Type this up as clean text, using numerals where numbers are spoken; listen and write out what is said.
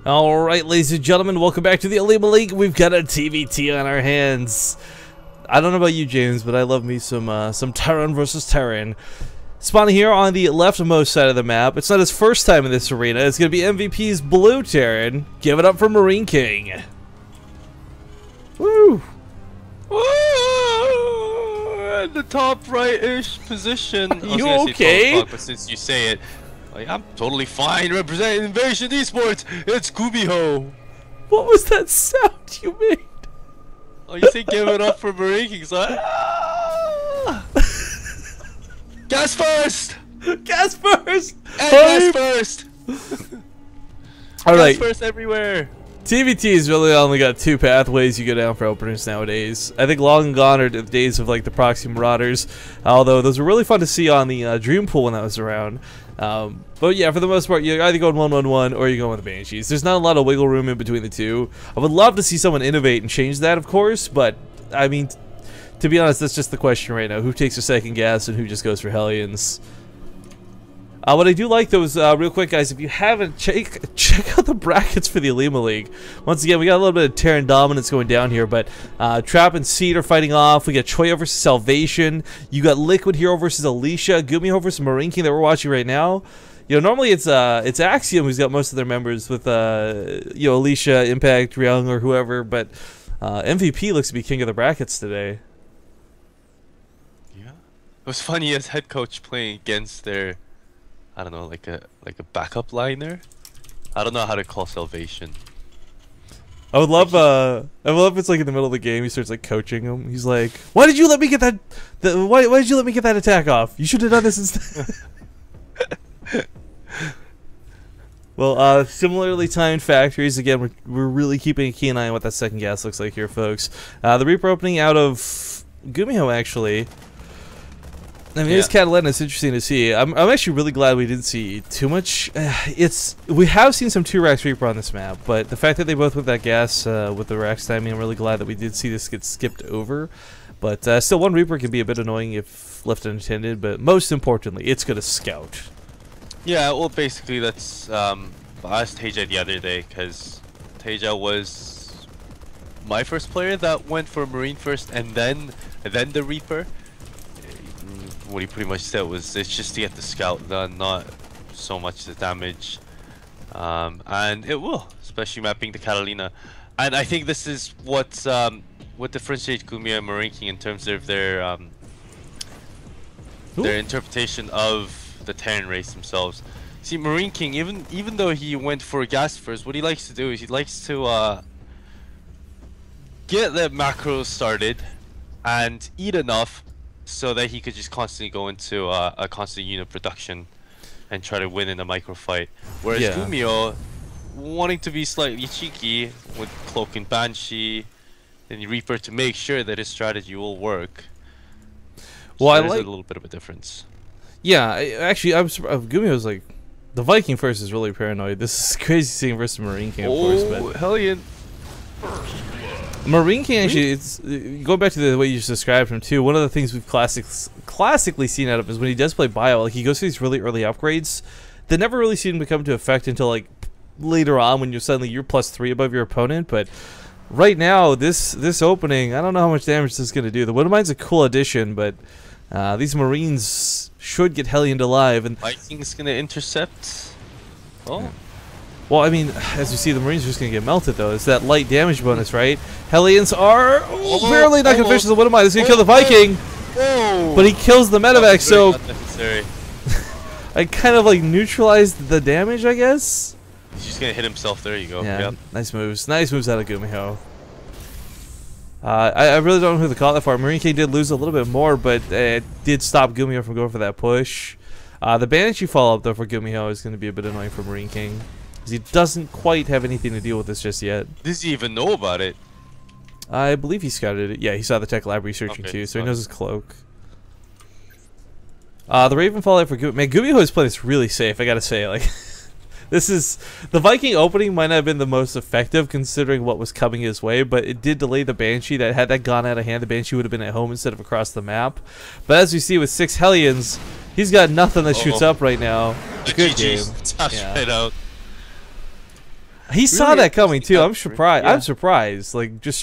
Alright, ladies and gentlemen, welcome back to the OlimoLeague. We've got a TVT on our hands. I don't know about you, James, but I love me some Terran versus Terran. Spawning here on the leftmost side of the map. It's not his first time in this arena. It's going to be MVP's Blue Terran. Give it up for MarineKing. Woo! In the top right-ish position. You okay? But since you say it, like, I'm totally fine representing Invasion Esports. It's Gumiho. What was that sound you made? Oh, you say give it up for MarineKing, son? Gas first! Gas first! And gas first! Alright. Gas first everywhere. TVT's really only got two pathways you go down for openers nowadays. I think long and gone are the days of like the Proxy Marauders, although those were really fun to see on the Dream Pool when that was around. But yeah, for the most part, you're either going 1-1-1 or you're going with the Banshees. There's not a lot of wiggle room in between the two. I would love to see someone innovate and change that, of course, but I mean, to be honest, that's just the question right now. Who takes a second gas and who just goes for Hellions? What I do like though is, real quick guys, if you haven't, check out the brackets for the OlimoLeague. Once again, we got a little bit of Terran dominance going down here, but Trap and Seed are fighting off. We got Choya versus Salvation. You got Liquid Hero versus Alicia. Gumiho versus MarineKing that we're watching right now. You know, normally it's Axiom who's got most of their members with, you know, Alicia, Impact, Ryung, or whoever, but MVP looks to be king of the brackets today. Yeah. It was funny as head coach playing against their, I don't know, like a backup liner. I don't know how to call Salvation. I would love if it's like in the middle of the game he starts like coaching him. He's like, "Why did you let me get that? Why did you let me get that attack off? You should have done this instead." Well, similarly timed factories again. We're really keeping a keen eye on what that second gas looks like here, folks. The Reaper opening out of Gumiho actually. I mean, it's Catalan. It's interesting to see. I'm actually really glad we didn't see too much. We have seen some 2-Rax Reaper on this map, but the fact that they both with that gas with the Rax timing, I'm really glad that we did see this get skipped over. But still, one Reaper can be a bit annoying if left unattended. But most importantly, it's gonna scout. Yeah, well, basically that's I asked Teja the other day because Teja was my first player that went for Marine first, and then the Reaper. What he pretty much said was it's just to get the scout done, not so much the damage, and it will, especially mapping the Catalina. And I think this is what differentiates Gumiho and MarineKing in terms of their interpretation of the Terran race themselves. See, MarineKing, even though he went for gas first, what he likes to do is he likes to get the macros started and eat enough so that he could just constantly go into a constant unit production and try to win in a micro fight. Whereas Gumiho, wanting to be slightly cheeky with Cloak and Banshee and Reaper to make sure that his strategy will work. Well, so there's a little bit of a difference. Yeah, actually, I'm surprised. Gumiho's like, the Viking first is really paranoid. This is crazy seeing versus MarineKing, of course. But Hellion. MarineKing actually, it's going back to the way you just described him too. One of the things we've classically seen out of him is when he does play bio, like he goes through these really early upgrades that never really seem to come to effect until like later on when you're +3 above your opponent. But right now, this opening, I don't know how much damage this is going to do. The Widowmine's a cool addition, but these Marines should get Hellioned alive. And Viking's going to intercept. Oh. Yeah. Well, I mean, as you see, the Marines are just going to get melted, though. It's that light damage bonus, right? Hellions are barely not going to finish the Widowmine. It's going to kill the Viking. But he kills the medevac, so I kind of like neutralized the damage, I guess. He's just going to hit himself. There you go. Yeah, yep. Nice moves. Nice moves out of Gumiho. I really don't know who to call that for. MarineKing did lose a little bit more, but it did stop Gumiho from going for that push. The Banshee follow-up, though, for Gumiho is going to be a bit annoying for MarineKing. He doesn't quite have anything to deal with this just yet. Does he even know about it? I believe he scouted it. Yeah, he saw the tech lab researching too, so he knows his cloak. The Raven fallout for Gumiho. Man, Gumiho is playing this really safe, I gotta say. Like, this is... The Viking opening might not have been the most effective considering what was coming his way, but it did delay the Banshee. That had that gone out of hand, the Banshee would have been at home instead of across the map. But as we see with 6 Hellions, he's got nothing that shoots up right now. Good game. Right out. He saw really that coming too. interesting I'm surprised. Yeah. I'm surprised. Like just